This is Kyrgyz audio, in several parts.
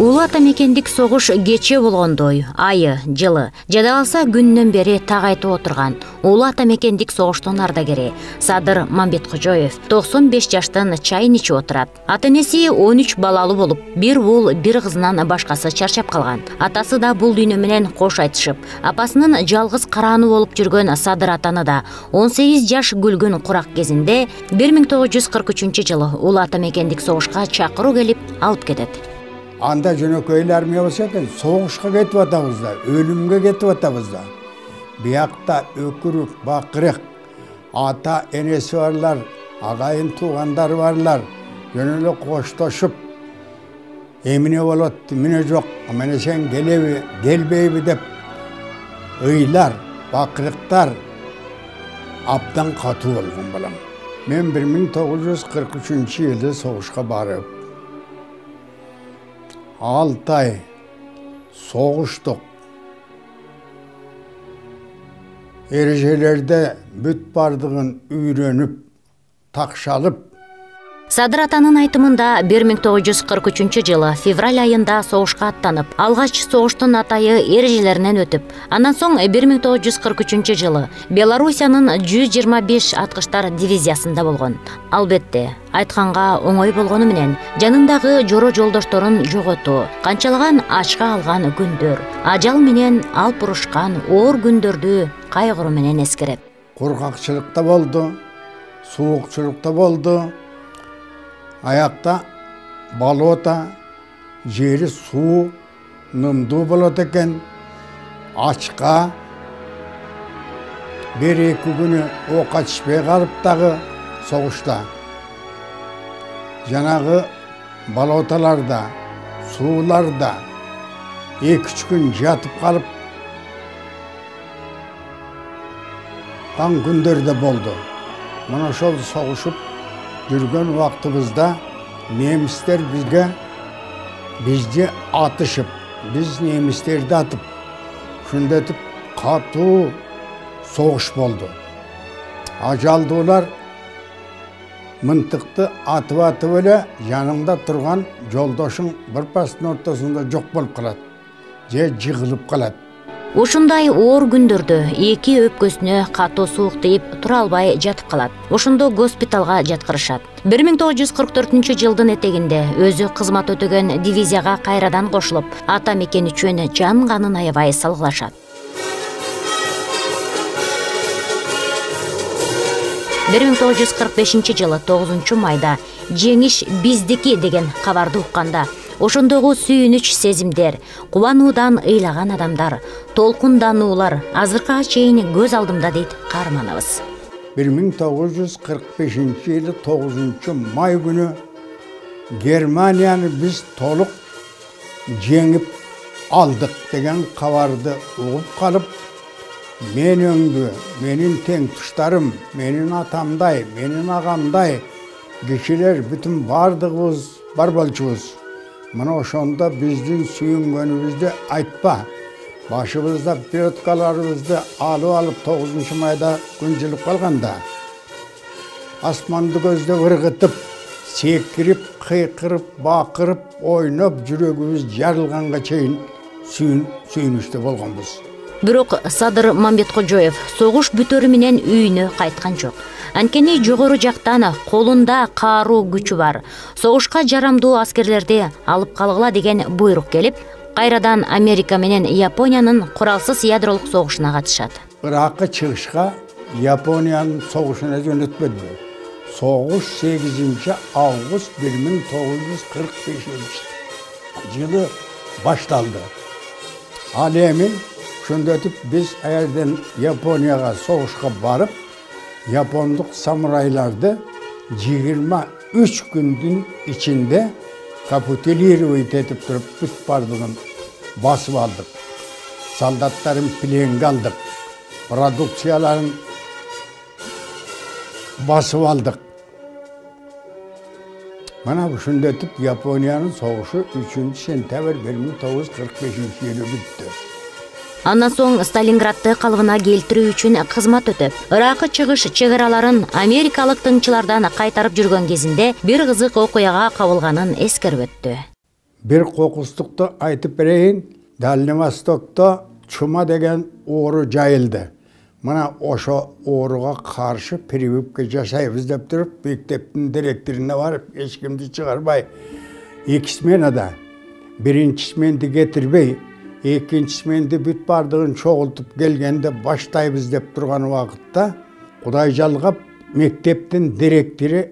Улуу ата мекендик согуш кече болгондой, айы, жылы, жада калса күндөн бери тагайтып отурган улуу ата мекендик согуштун ардагери Садыр Мамбеткожоев 95 жаштан чайын ичип отурат. Ата-энеси 13 балалуу болуп, бир уул, бир кызынан башкасы чарчап калган. Атасы да бул дүйнө менен кош айтышып, апасынын жалгыз карааны болуп жүргөн Садыр атаны да 18 жаш күлгүн курак кезинде 1943-жылы улуу ата мекендик согушка чакыруу келип алып кетет. Анда жөнөкөй армия болсо экен, согушка кетип атабыз да, өлүмгө кетип атабыз да. Биякта өкүрүк, бакырык, ата энеси барлар, агайын туугандары барлар, жөн эле коштошуп, эмне болот, эмне жок, мына сен келеби, келбейби деп ыйлар, бакырыктар абдан катуу болгон балам. Мен 1943-жылы согушка барып, 6 ай согуштук. Эрежелерде бүт бардыгын үйрөнүп, такшалып. Садыр атанын айтымында 1943-жылы февраль айында согушка аттанып, алгач согуштун атайы эрежелеринен өтүп, андан соң 1943-жылы Белоруссиянын 125 аткычтар дивизиясында болгон. Албетте, айтканга оңой болгону менен жанындагы жоро жолдошторун жоготуу, канчалаган ачка алган күндөр, ажал менен алып урушкан оор күндөрдү кайгыруу менен эскерет. Кургакчылык да болду, сууукчулук да болду. Аякта болото, жери суу, нымдуу болот экен, ачка. Бир-эки күнү окка түшпөй калып дагы согушта. Жанагы болотолордо, сууларда 2-3 күн жатып калып кан күндөр да болду. Мына ошол согушуп жүргөн убактыбызда немистер бизди атышып, биз немистерди атып, шундетип катуу согуш болду. Ажалдуулар мынтыкты атып эле жаныңда турган жолдошуң бир пастын ортосунда жок болуп калат, же жыгылып калат. Ушундай оор күндөрдө эки өпкөсүнө катуу суук тийип тура албай жатып калат. Ошондо госпиталга жаткырышат. 1944-жылдын этегинде өзү кызмат өтөгөн дивизияга кайрадан кошулуп, ата мекен үчүн жан канын аябай салгылашат. 1945-жылы 9 майда жеңиш биздики деген кабарды укканда, ошондогу сүйүнүч сезимдер, кубануудан ыйлаган адамдар, толкундануулар азыркыга чейин көз алдымда дейт каарманыбыз. 1945-жылы 9 май күнү Германияны биз толук жеңип алдык деген кабарды угуп калып, мен өңдү, менин теңтуштарым, менин атамдай, менин агамдай кишилер бүтүн бардыгыбыз бар болчубуз. Мына ошондо биздин сүйүнгөнүбүздү айтпа. Башыбызда пиоткаларыбызды алып 9 майда күн жылып калганда, асманды көздө ыргытып, секирип, кыйкырып, бакырып, ойноп, жүрөгүбүз жарылганга чейин сүйүнүштө болгонбуз. Бирок Садыр Мамбеткожоев согуш бүтөрү менен үйүнө кайткан жок. Анткени жогору жактан колунда кааруу күчү бар. Согушка жарамдуу аскерлерди алып калгыла деген буйрук келип, кайрадан Америка менен Япониянын куралсыз ядролук согушуна катышат. Иракка чыгышка Япониянын согушуна жөнөтпөдү. Согуш 8 август 1945 жылы башталды. Ал эми шундетип биз аерден Японияга согушка барып, япондук самурайларды 23 күндүн ичинде капитулировать этип туруп бүт бардыгын басып алдык. Солдаттарын пленге алдык, продукцияларын басып алдык. Мына ушундетип Япониянын согушу 3 сентябрь 1945-жылы бүттү. Андан соң Сталинградты калыбына келтирүү үчүн кызмат өтөп, Иракка чыгыш чек араларын америкалык тыңчылардан кайтарып жүргөн кезинде бир кызык окуяга кабылганын эскерип өттү. Bir kokustukta aytıp bereyim, Dальний Востокта Чума деген оору жайылды. Мына ошо ооруга каршы прививка жасайбыз деп туруп, мектептин директоруна барып, эч кимди чыгарбай, 2 сменада биринчи сменди кетирбей, экинчи сменди бүт бардыгын чогултуп келгенде баштайбыз деп турган убакытта Кудай жалгап мектептин директору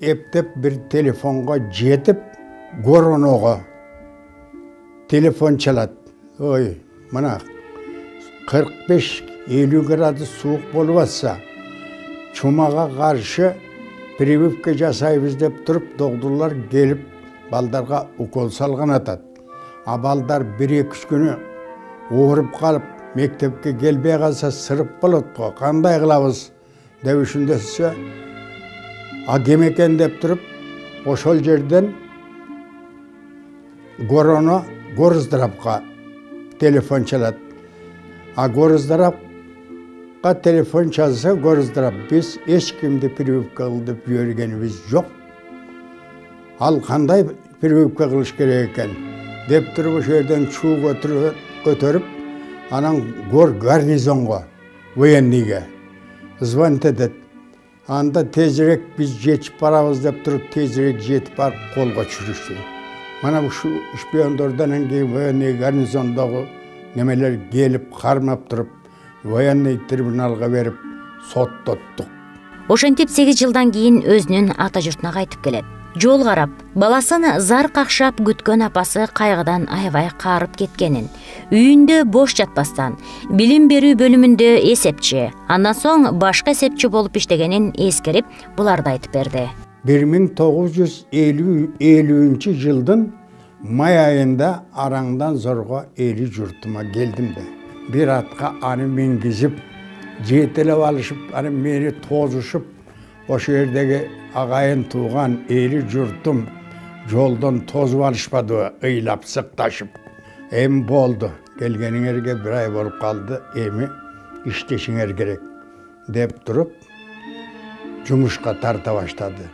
эптеп бир телефонго жетип, Гороного телефон çalat. Ой, мына 45-50 градус суық болып атса, Чумаға қаршы прививка жасайбыз деп тұрып, доғдырлар келіп, балдарға укол салған атат. А балдар 1-2 күні оғырып қалып, мектепке келбей қалса сырып болады ғой, қандай қылабыз деп үшіндесі, кемекен деп тұрып, ошол жерден Гороно Горыздрапқа телефон çalat. Горыздрапқа телефон çalsa, Горыздрап, biz ешкімді прививка қылдып жібергеніміз жоқ. Ал қандай прививка қылыш керек екен? Деп тұрып, жерден чу көтеріп, анан Гор гарнизонға, военныйға звонить етеді. Анда тезірек biz жетіп барабыз деп тұрып, тезірек жетіп барып қолға түсірішті. Mana bu şu şpiyondordan önce voyanный garnizondağı nemeler gelip karmap durup, voyanный tribunalga verip sot tuttuk. Ошентип 8 жылдан кийин өзүнүн ата журтуна кайтып келет. Жол карап, баласын зар какшап күткөн апасы кайгыдан аябай каарып кеткенин, үйүндө бош жатпастан, билим берүү бөлүмүндө эсепчи, андан соң башка эсепчи болуп иштегенин эскерип, буларды айтып берди. 1950 жылдың май айында араңдан зорға 50 жұртыма келдім де. Bir atқа аны менгізіп, жетелеп алышып, аны мені тозышып, ошы жердегі ағайын туған 50 жұртым жолдан тозып алышпады, ыйлап сықташып. Эми болды, келгениңерге 1 ай болып қалды, эми иштешиңер керек деп тұрып, жұмышқа тарта баштады.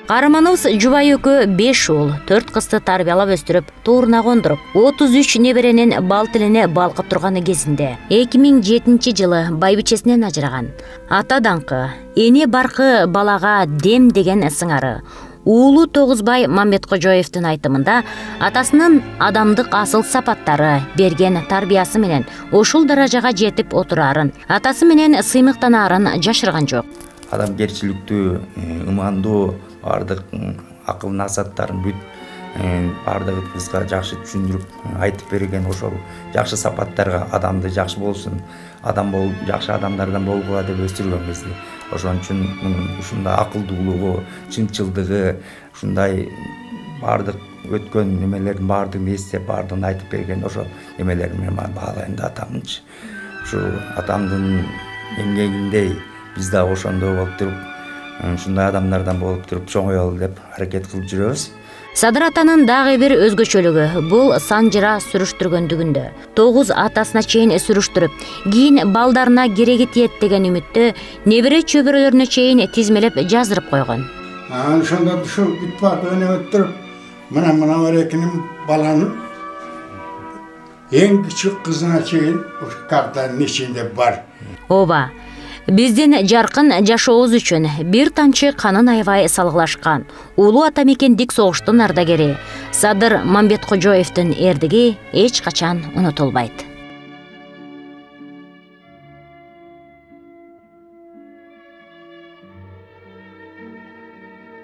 Карамановс жубай экөө 5 ул, 4 кызды тарбиялап өстүрүп, тууруна кондуруп, 33 неберенин бал тилине балкып турганы кезинде 2007 жылы байбичесинен ажыраган. Ата даңкы, эне баркы балага дем деген сыңары. Уулу Тогузбай Мамбеткожоевдин айтымында атасынын адамдык асыл сапаттары, берген тарбиясы менен ошол даражага жетип отурарын, атасы менен сыймыктанаарын жашырган жок. Адамгерчиликтүү, ымандуу, бардык акыл насаттарын бүт бардыгыбызга жакшы түшүндүрүп айтып берген ошол жакшы сапаттарга адамды жакшы болсун, адам болуп жакшы адамдардан болгула деп өстүргөн бизди. Ошон үчүн ушундай акылдуулугу, чынчылдыгы, ушундай бардык өткөн немелердин бардыгын эстеп, бардыгын айтып берген ошол немелерин мен баалайм да атамынчы. Ушу атамдын эмгегиндей биз да ошондой болуп туруп, ушундай адамдардан болуп туруп чоңоелу деп аракет кылып жүрөбүз. Садыр атанын дагы бир өзгөчөлүгү бул санжыра сүрүштүргөндүгүндө. 9 атасына чейин сүрүштүрүп, кийин балдарына кереги тиет деген үмүттө небере чөбөрөлөрүнө чейин тизмелеп жаздырып койгон. Ошондо ушу бүт бардыгын өттүрүп, мына берекинин баланын эң кичик кызына чейин ушу картанын ичинде бар. Ооба. Биздин жаркын жашообуз үчүн бир тамчы канын аябай салгылашкан улуу ата мекендик согуштун ардагери Садыр Мамбеткожоевдин эрдиги эч качан унутулбайт.